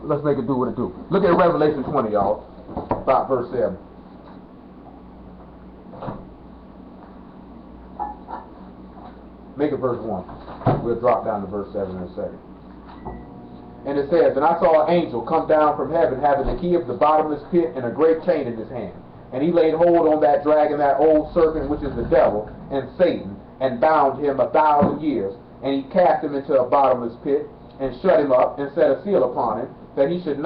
let's make it do what it do. Look at Revelation 20, y'all. About verse 7. Make it verse 1. We'll drop down to verse 7 in a second. And it says, and I saw an angel come down from heaven, having the key of the bottomless pit and a great chain in his hand. And he laid hold on that dragon, that old serpent, which is the devil and Satan, and bound him 1,000 years. And he cast him into a bottomless pit, and shut him up, and set a seal upon him, that he should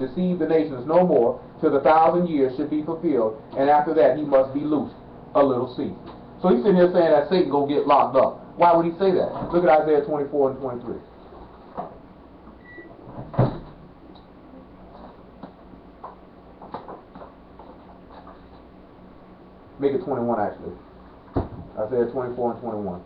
deceive the nations no more, till the 1,000 years should be fulfilled, and after that he must be loosed a little season. So he's sitting here saying that Satan gonna get locked up. Why would he say that? Look at Isaiah 24 and 23. Make it 21 actually. Isaiah 24 and 21.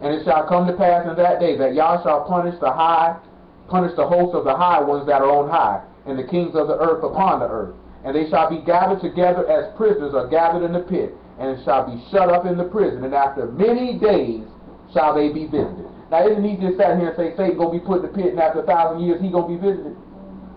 And it shall come to pass in that day that Yah shall punish the hosts of the high ones that are on high, and the kings of the earth upon the earth. And they shall be gathered together as prisoners are gathered in the pit, and shall be shut up in the prison, and after many days shall they be visited. Now isn't he just sat here and say Satan gonna be put in the pit, and after 1,000 years he gonna be visited?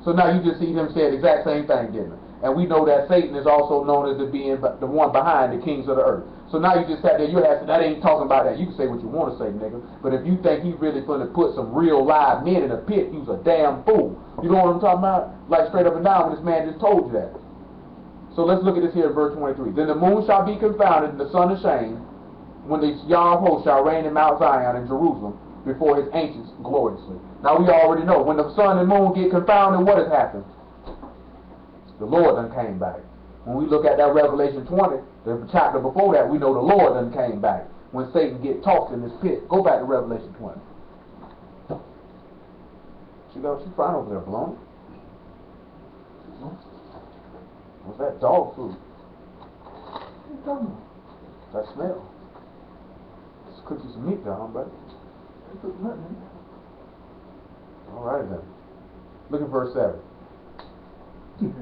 So now you just see him say the exact same thing, didn't you? And we know that Satan is also known as being the one behind the kings of the earth. So now you just sat there, you're asking, that ain't talking about that. You can say what you want to say, nigga. But if you think he's really going to put some real live men in a pit, you's a damn fool. You know what I'm talking about? Like straight up and down when this man just told you that. So let's look at this here in verse 23. Then the moon shall be confounded and the sun ashamed, when the Yah of hosts shall reign in Mount Zion and Jerusalem before his ancients gloriously. Now we already know, when the sun and moon get confounded, what has happened? The Lord done came back. When we look at that Revelation 20, the chapter before that, we know the Lord done came back. When Satan get tossed in this pit. Go back to Revelation 20. She's fine over there, blowing. What's that? Dog food. What are you talking about? That smell. Let's cook you some meat, John, buddy. All right then. Look at verse 7. You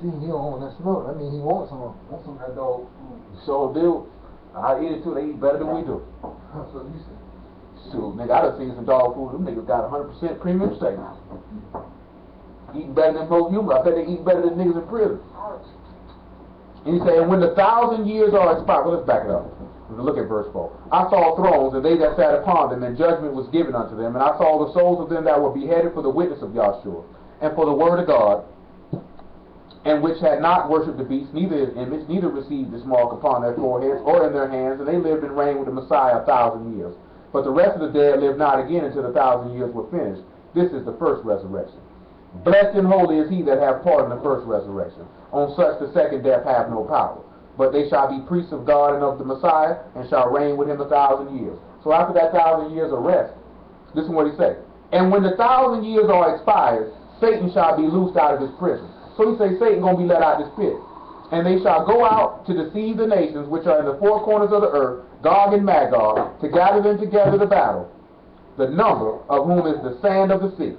see, he don't want that smoke. I mean, he wants some of that dog food. So do. I eat it too. They eat better than we do. That's what you said. Shoot, nigga, I done seen some dog food. Them niggas got 100% premium steak. Eating better than most humans. I bet they eat better than niggas in prison. And he said, when the 1,000 years are expired. Well, let's back it up. Look at verse 4. I saw thrones, and they that sat upon them, and judgment was given unto them. And I saw the souls of them that were beheaded for the witness of Yahshua, and for the word of God, and which had not worshipped the beast, neither his image, neither received his mark upon their foreheads or in their hands, and they lived and reigned with the Messiah 1,000 years. But the rest of the dead lived not again until the 1,000 years were finished. This is the first resurrection. Blessed and holy is he that hath part in the first resurrection. On such the second death hath no power. But they shall be priests of God and of the Messiah, and shall reign with him 1,000 years. So after that 1,000 years of rest, this is what he said. And when the 1,000 years are expired, Satan shall be loosed out of his prison. So he says Satan going to be let out of this pit. And they shall go out to deceive the nations which are in the four corners of the earth, Gog and Magog, to gather them together to battle, the number of whom is the sand of the sea.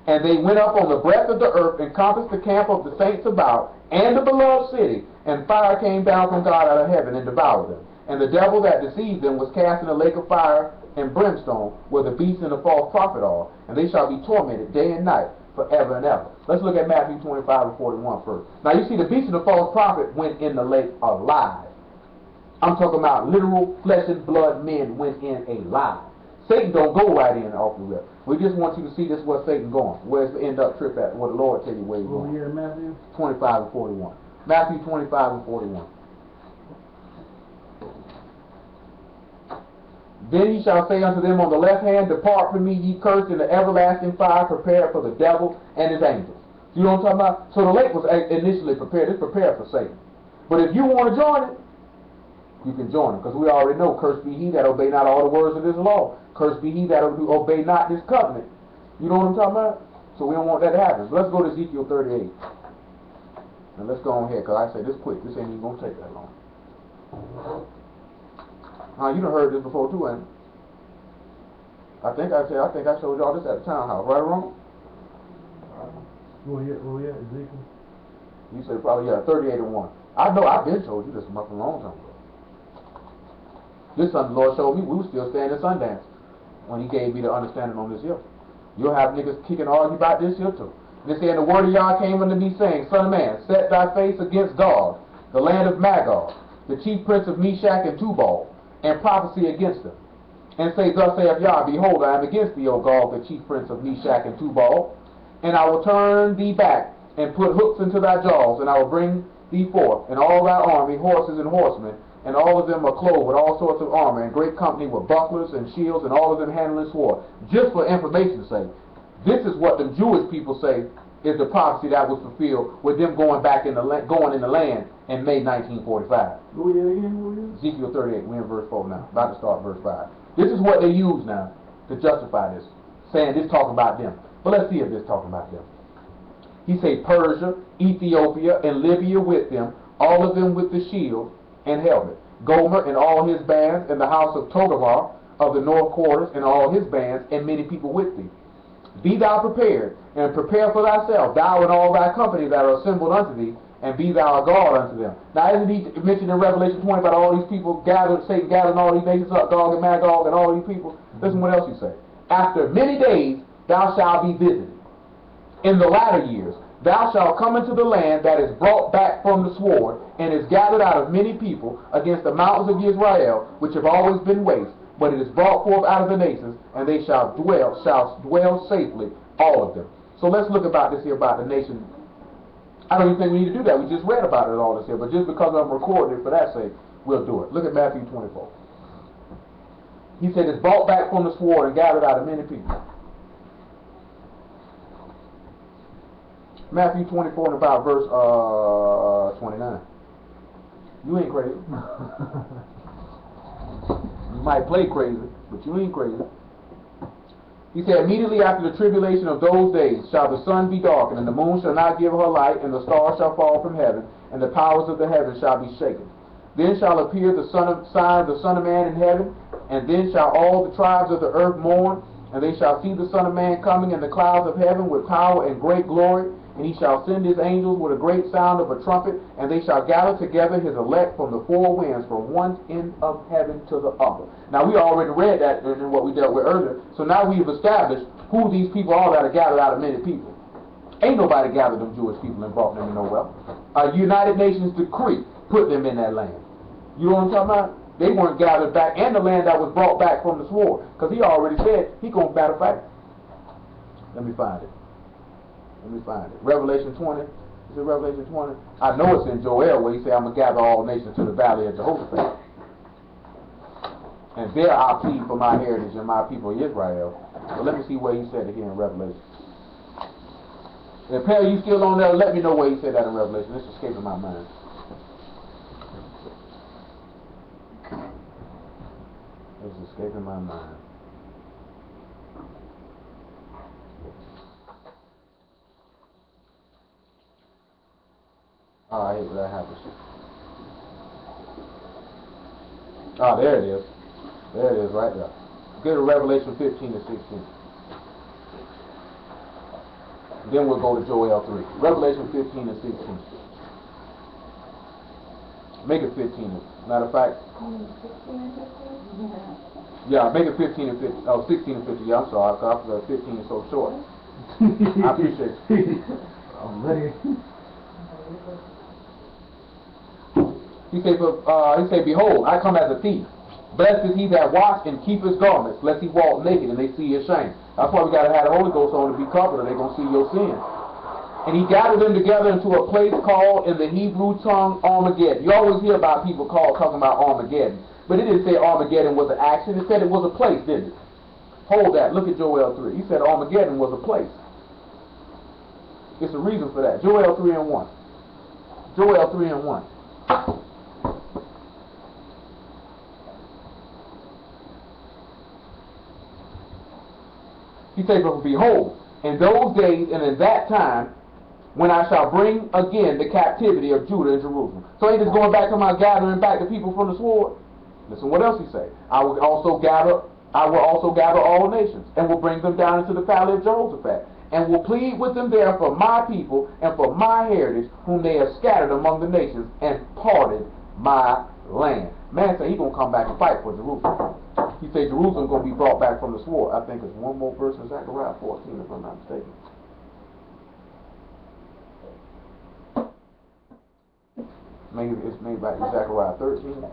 And they went up on the breadth of the earth, and compassed the camp of the saints about, and the beloved city, and fire came down from God out of heaven and devoured them. And the devil that deceived them was cast in a lake of fire and brimstone, where the beast and the false prophet are, and they shall be tormented day and night forever and ever. Let's look at Matthew 25 and 41 first. Now you see the beast and the false prophet went in the lake alive. I'm talking about literal flesh and blood men went in alive. Satan don't go right in off the rip. We just want you to see this where Satan going. Where's the end up trip at? Where the Lord tell you where he's going. Here in Matthew? 25 and 41. Matthew 25 and 41. Then he shall say unto them on the left hand, Depart from me, ye cursed, in the everlasting fire prepared for the devil and his angels. You know what I'm talking about? So the lake was initially prepared. It's prepared for Satan. But if you want to join it, you can join it. Because we already know, cursed be he that obey not all the words of this law. Cursed be he that obey not this covenant. You know what I'm talking about? So we don't want that to happen. So let's go to Ezekiel 38. And let's go on here, because I say this quick. This ain't even going to take that long. You done heard this before too, ain't you? I think I showed y'all this at the townhouse, right or wrong? Where you at, Ezekiel? You say probably, 38 and 1. I know I've been told you this a long time ago. This something the Lord showed me. We were still staying in Sundance when he gave me the understanding on this here. You'll have niggas kicking argue about this here too. They say, and the word of Yah came unto me, saying, Son of man, set thy face against Gog, the land of Magog, the chief prince of Meshach and Tubal, and prophesy against them. And say, thus saith Yah, behold, I am against thee, O Gog, the chief prince of Meshach and Tubal, and I will turn thee back, and put hooks into thy jaws, and I will bring thee forth, and all thy army, horses and horsemen, and all of them are clothed with all sorts of armor, and great company with bucklers and shields, and all of them handling sword. Just for information's sake, this is what the Jewish people say is the prophecy that was fulfilled with them going back in the going in the land in May 1945. Ezekiel 38. We're in verse 4 now. About to start verse 5. This is what they use now to justify this, saying this talking about them. But let's see if this talking about them. He say Persia, Ethiopia, and Libya with them, all of them with the shield and helmet. Gomer and all his bands, and the house of Togarmah of the north quarters, and all his bands, and many people with thee. Be thou prepared, and prepare for thyself, thou and all thy company that are assembled unto thee, and be thou a guard unto them. Now, isn't he mentioned in Revelation 20 about all these people gathered, Satan gathering all these nations up, Gog and Magog, and all these people? Listen what else he say. After many days thou shalt be visited. In the latter years thou shalt come into the land that is brought back from the sword, and is gathered out of many people against the mountains of Israel, which have always been waste. But it is brought forth out of the nations, and they shall dwell safely, all of them. So let's look about this here about the nation. I don't even think we need to do that. We just read about it all this here, but just because I'm recording it for that sake, we'll do it. Look at Matthew 24. He said it's brought back from the sword and gathered out of many people. Matthew 24 and about verse 29. You ain't crazy. You might play crazy, but you ain't crazy. He said, immediately after the tribulation of those days shall the sun be darkened, and the moon shall not give her light, and the stars shall fall from heaven, and the powers of the heavens shall be shaken. Then shall appear the sign of the Son of Man in heaven, and then shall all the tribes of the earth mourn, and they shall see the Son of Man coming in the clouds of heaven with power and great glory. And he shall send his angels with a great sound of a trumpet, and they shall gather together his elect from the four winds, from one end of heaven to the other. Now, we already read that in what we dealt with earlier. So now we've established who these people are that are gathered out of many people. Ain't nobody gathered them Jewish people and brought them to nowhere. A United Nations decree put them in that land. You know what I'm talking about? They weren't gathered back, and the land that was brought back from the sword. Because he already said he going to battle back. Let me find it. Revelation 20. Is it Revelation 20? I know it's in Joel where he said, I'm going to gather all nations to the valley of Jehoshaphat. And there I plead for my heritage and my people Israel. But let me see where he said it here in Revelation. If Perry, you still on there, let me know where he said that in Revelation. It's escaping my mind. It's escaping my mind. Oh, I hate when that happens. Oh, there it is. There it is, right there. Go to Revelation 15 and 16. Then we'll go to Joel 3. Revelation 15 and 16. Make it 15. Matter of fact. 16 and 15? Yeah, make it 15 and 50. Oh, 16 and 50. Yeah, I'm sorry. Because 15 is so short. I appreciate it. I'm ready. He say, behold, I come as a thief. Blessed is he that watch and keep his garments, lest he walk naked and they see his shame. That's why we got to have the Holy Ghost on to be covered, or they're going to see your sin. And he gathered them together into a place called in the Hebrew tongue Armageddon. You always hear about people talking about Armageddon. But it didn't say Armageddon was an action. It said it was a place, didn't it? Hold that. Look at Joel 3. He said Armageddon was a place. It's a reason for that. Joel 3 and 1. Joel 3 and 1. He said, but behold, in those days and in that time, when I shall bring again the captivity of Judah and Jerusalem. So ain't just going back to my gathering back the people from the sword. Listen what else he say. I will also gather all nations, and will bring them down into the valley of Jehoshaphat, and will plead with them there for my people and for my heritage, whom they have scattered among the nations, and parted my land. Man said he's going to come back and fight for Jerusalem. He said Jerusalem going to be brought back from the sword. I think it's one more verse in Zechariah 14, if I'm not mistaken. Maybe it's made back in Zechariah 13.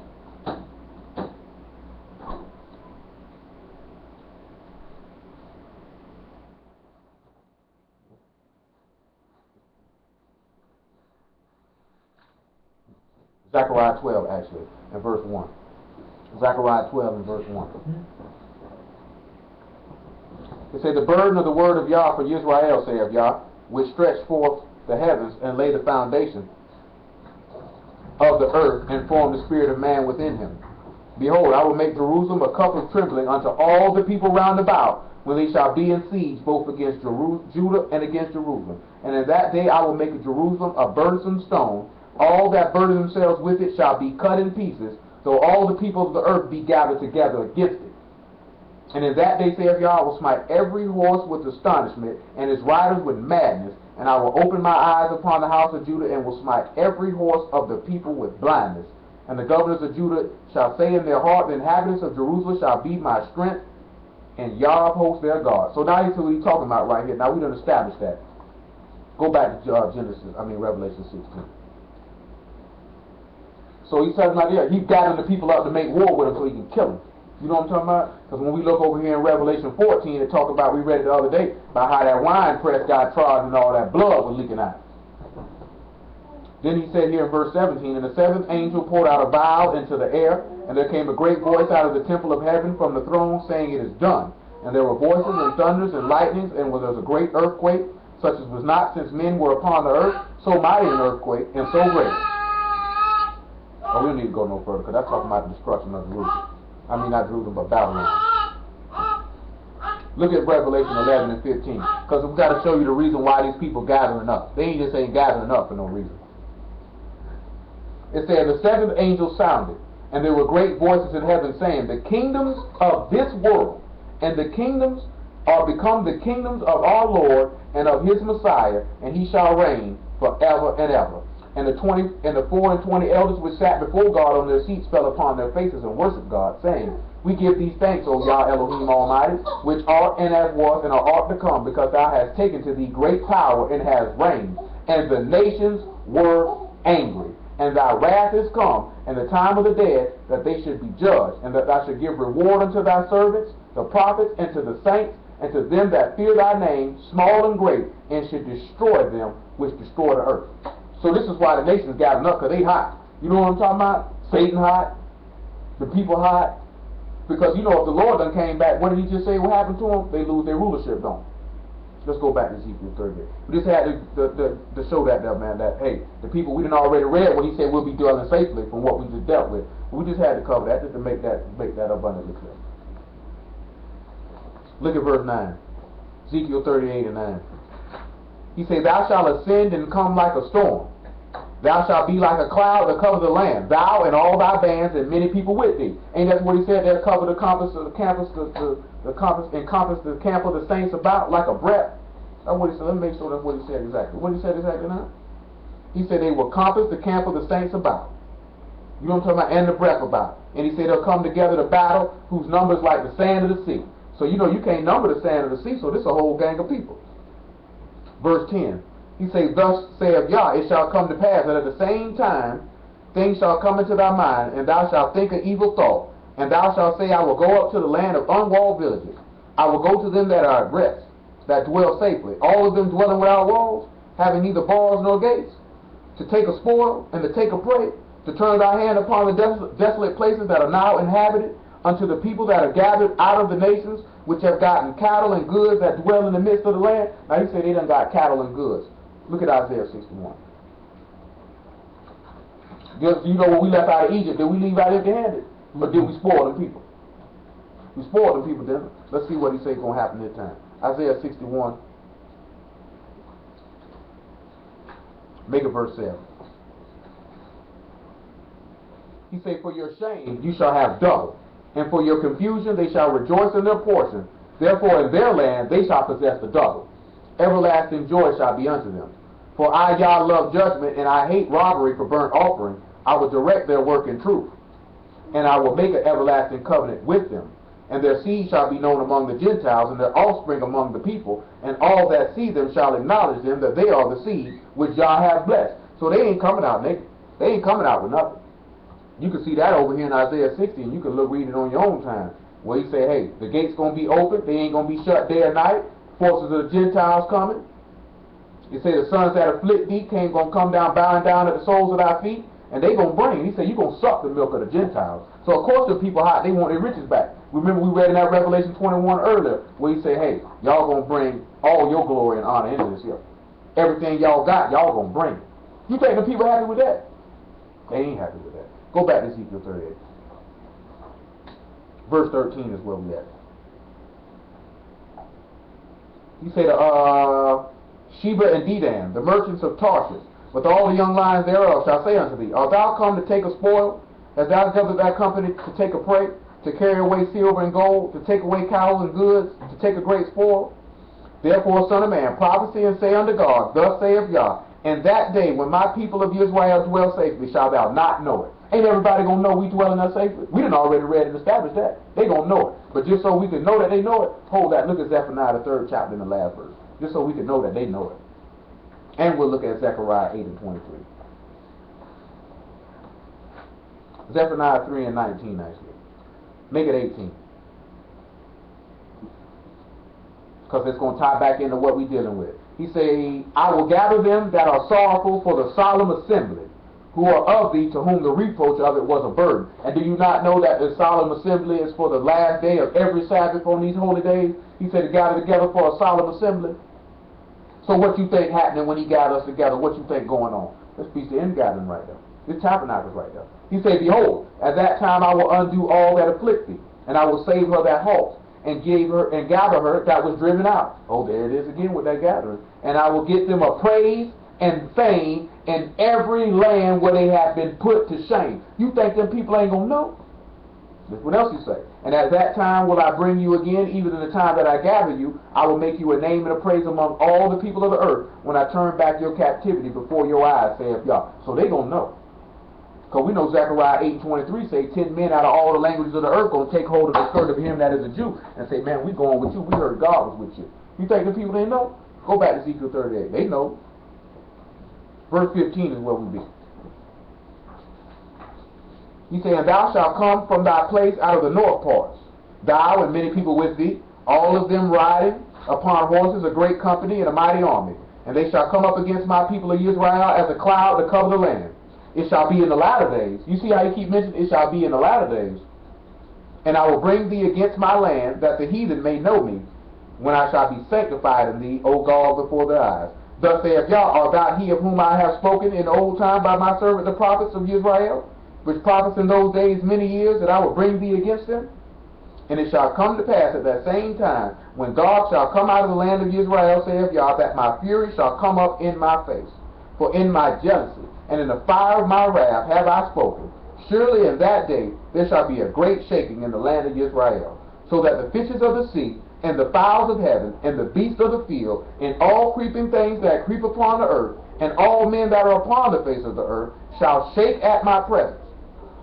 Zechariah 12, actually, and verse 1. Zechariah 12 and verse 1. It said, the burden of the word of Yah for Israel, saith Yah, which stretched forth the heavens and laid the foundation of the earth and formed the spirit of man within him. Behold, I will make Jerusalem a cup of trembling unto all the people round about, when they shall be in siege both against Judah and against Jerusalem. And in that day I will make Jerusalem a burdensome stone. All that burden themselves with it shall be cut in pieces, so all the people of the earth be gathered together against it. And in that day, saith Yah, I will smite every horse with astonishment, and his riders with madness, and I will open my eyes upon the house of Judah, and will smite every horse of the people with blindness. And the governors of Judah shall say in their heart, the inhabitants of Jerusalem shall be my strength, and Yah of hosts their God. So now he's what he's talking about right here. Now we done established that. Go back to Revelation 16. So he's telling about, yeah, he's gathering the people up to make war with him so he can kill them. You know what I'm talking about? Because when we look over here in Revelation 14, it talk about, we read it the other day, about how that wine press got trod and all that blood was leaking out. Then he said here in verse 17, and the seventh angel poured out a vial into the air, and there came a great voice out of the temple of heaven from the throne, saying, it is done. And there were voices and thunders and lightnings, and there was a great earthquake, such as was not since men were upon the earth, so mighty an earthquake, and so great. Oh, we don't need to go no further, because that's talking about the destruction of Jerusalem. I mean, not Jerusalem, but Babylon. Look at Revelation 11 and 15, because we've got to show you the reason why these people gathering up. They ain't just ain't gathering up for no reason. It said, the seventh angel sounded, and there were great voices in heaven saying, the kingdoms of this world and the kingdoms are become the kingdoms of our Lord and of his Messiah, and he shall reign forever and ever. And the 4 and 20 elders which sat before God on their seats fell upon their faces and worshiped God, saying, we give thee thanks, O Yah Elohim Almighty, which art and as was and art to come, because thou hast taken to thee great power and hast reigned. And the nations were angry. And thy wrath is come, and the time of the dead, that they should be judged, and that thou should give reward unto thy servants, the prophets, and to the saints, and to them that fear thy name, small and great, and should destroy them which destroy the earth. So this is why the nations gathering up, because they hot. You know what I'm talking about? Satan hot, the people hot. Because you know, if the Lord done came back, what did he just say what happened to them? They lose their rulership, don't they? Let's go back to Ezekiel 38. We just had to show that there, man, that, hey, the people we done already read when he said we'll be dwelling safely from what we just dealt with. We just had to cover that just to make that abundantly clear. Look at verse 9. Ezekiel 38 and 9. He said, thou shalt ascend and come like a storm. Thou shalt be like a cloud that covers the land. Thou and all thy bands and many people with thee. Ain't that what he said? They'll cover the compass of the campus, encompass the camp of the saints about like a breath. That's what he said. Let me make sure that's what he said exactly. What he said exactly now? He said they will compass the camp of the saints about. You know what I'm talking about? And the breath about. And he said they'll come together to battle, whose number is like the sand of the sea. So you know you can't number the sand of the sea, so this is a whole gang of people. Verse 10. He says, thus saith Yah, it shall come to pass that at the same time things shall come into thy mind, and thou shalt think an evil thought, and thou shalt say, I will go up to the land of unwalled villages. I will go to them that are at rest, that dwell safely, all of them dwelling without walls, having neither bars nor gates, to take a spoil and to take a prey, to turn thy hand upon the desolate places that are now inhabited, unto the people that are gathered out of the nations, which have gotten cattle and goods that dwell in the midst of the land. Now he said they done got cattle and goods. Look at Isaiah 61. You know, when we left out of Egypt, did we leave out empty-handed? Or did we spoil them people? We spoiled them people, didn't we? Let's see what he says going to happen this time. Isaiah 61. Make it verse 7. He said, for your shame you shall have double, and for your confusion they shall rejoice in their portion. Therefore in their land they shall possess the double. Everlasting joy shall be unto them. For I, Yah, love judgment, and I hate robbery for burnt offering. I will direct their work in truth. and I will make an everlasting covenant with them. And their seed shall be known among the Gentiles, and their offspring among the people, and all that see them shall acknowledge them that they are the seed which Yah hath blessed. So they ain't coming out naked. They ain't coming out with nothing. You can see that over here in Isaiah 60, and you can read it on your own time, where he say, hey, the gate's going to be open, they ain't going to be shut day or night, forces of the Gentiles coming. He say the sons that afflict thee going to come down, bowing down at the soles of thy feet, and they going to bring. He said, you're going to suck the milk of the Gentiles. So of course the people hot, they want their riches back. Remember we read in that Revelation 21 earlier, where he said, hey, y'all going to bring all your glory and honor into this here. Everything y'all got, y'all going to bring it. You think the people happy with that? They ain't happy with that. Go back to Ezekiel 38. Verse 13 is where we at. He said, Sheba and Dedan, the merchants of Tarshish, with all the young lions thereof, shall say unto thee, art thou come to take a spoil? Hast thou gathered thy company to take a prey, to carry away silver and gold, to take away cattle and goods, to take a great spoil? Therefore, son of man, prophesy and say unto God, thus saith Yah, in that day when my people of Israel dwell safely, shalt thou not know it. Ain't everybody going to know we dwell in there safely? We done already read and established that. They going to know it. But just so we can know that they know it, hold that. Look at Zephaniah, the 3rd chapter in the last verse. Just so we can know that they know it. And we'll look at Zechariah 8 and 23. Zephaniah 3 and 19, actually. Make it 18. Because it's going to tie back into what we're dealing with. He say, I will gather them that are sorrowful for the solemn assembly, who are of thee, to whom the reproach of it was a burden. And do you not know that the solemn assembly is for the last day of every Sabbath on these holy days? He said to gather together for a solemn assembly. So what you think happening when he gathered us together? What you think going on? This piece of ingathering right there. This tabernacle's right there. He said, behold, at that time I will undo all that afflict thee, and I will save her that halts, and gather her that was driven out. Oh, there it is again with that gathering. And I will get them a praise and fame in every land where they have been put to shame. You think them people ain't gonna know? That's what else he say. And at that time will I bring you again, even in the time that I gather you. I will make you a name and a praise among all the people of the earth when I turn back your captivity before your eyes, saith Yah. So they gonna know. Because we know Zechariah 8:23 say 10 men out of all the languages of the earth going to take hold of the skirt of him that is a Jew and say, man, we going with you. We heard God was with you. You think the people didn't know? Go back to Ezekiel 38. They know. Verse 15 is where we be. He said, and thou shalt come from thy place out of the north parts, thou and many people with thee, all of them riding upon horses, a great company and a mighty army. And they shall come up against my people of Israel as a cloud to cover the land. It shall be in the latter days. You see how you keep mentioning it shall be in the latter days. And I will bring thee against my land, that the heathen may know me, when I shall be sanctified in thee, O God, before their eyes. Thus saith Yah, art thou he of whom I have spoken in old time by my servant the prophets of Israel, which prophets in those days many years, that I will bring thee against them? And it shall come to pass at that same time, when God shall come out of the land of Israel, saith Yah, that my fury shall come up in my face. For in my jealousy, and in the fire of my wrath have I spoken. Surely in that day there shall be a great shaking in the land of Israel, so that the fishes of the sea, and the fowls of heaven, and the beasts of the field, and all creeping things that creep upon the earth, and all men that are upon the face of the earth, shall shake at my presence.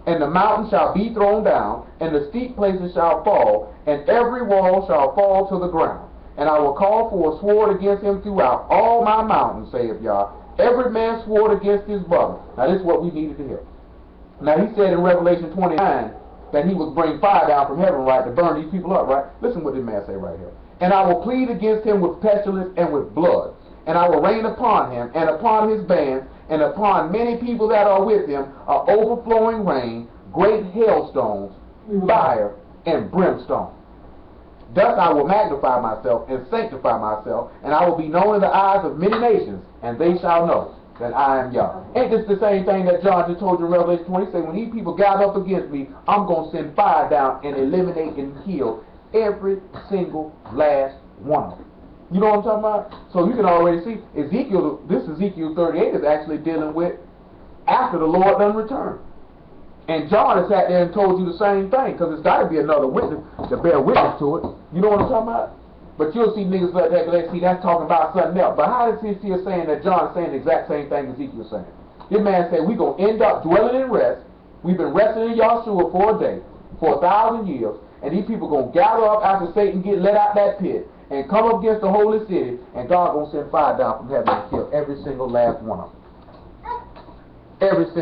And the mountains shall be thrown down, and the steep places shall fall, and every wall shall fall to the ground. And I will call for a sword against him throughout all my mountains, saith Yah, every man swore against his brother. Now this is what we needed to hear. Now he said in Revelation 29 that he would bring fire down from heaven, right, to burn these people up, right? Listen what this man say right here. And I will plead against him with pestilence and with blood. And I will rain upon him and upon his bands and upon many people that are with him overflowing rain, great hailstones, fire, and brimstone. Thus I will magnify myself and sanctify myself, and I will be known in the eyes of many nations, and they shall know that I am Yah. Ain't this the same thing that John just told you in Revelation 20? Say, when these people gather up against me, I'm going to send fire down and eliminate and kill every single last one of them. You know what I'm talking about? So you can already see, Ezekiel, this Ezekiel 38 is actually dealing with after the Lord done returned. And John has sat there and told you the same thing, because it's got to be another witness to bear witness to it. You know what I'm talking about? But you'll see niggas like that, they see that's talking about something else. But how does he see us saying that John is saying the exact same thing Ezekiel's saying? This man said we're going to end up dwelling in rest We've been wrestling in Yahshua for a day, for 1,000 years, and these people going to gather up after Satan get let out that pit and come up against the holy city, and God going to send fire down from heaven and kill every single last one of them. Every single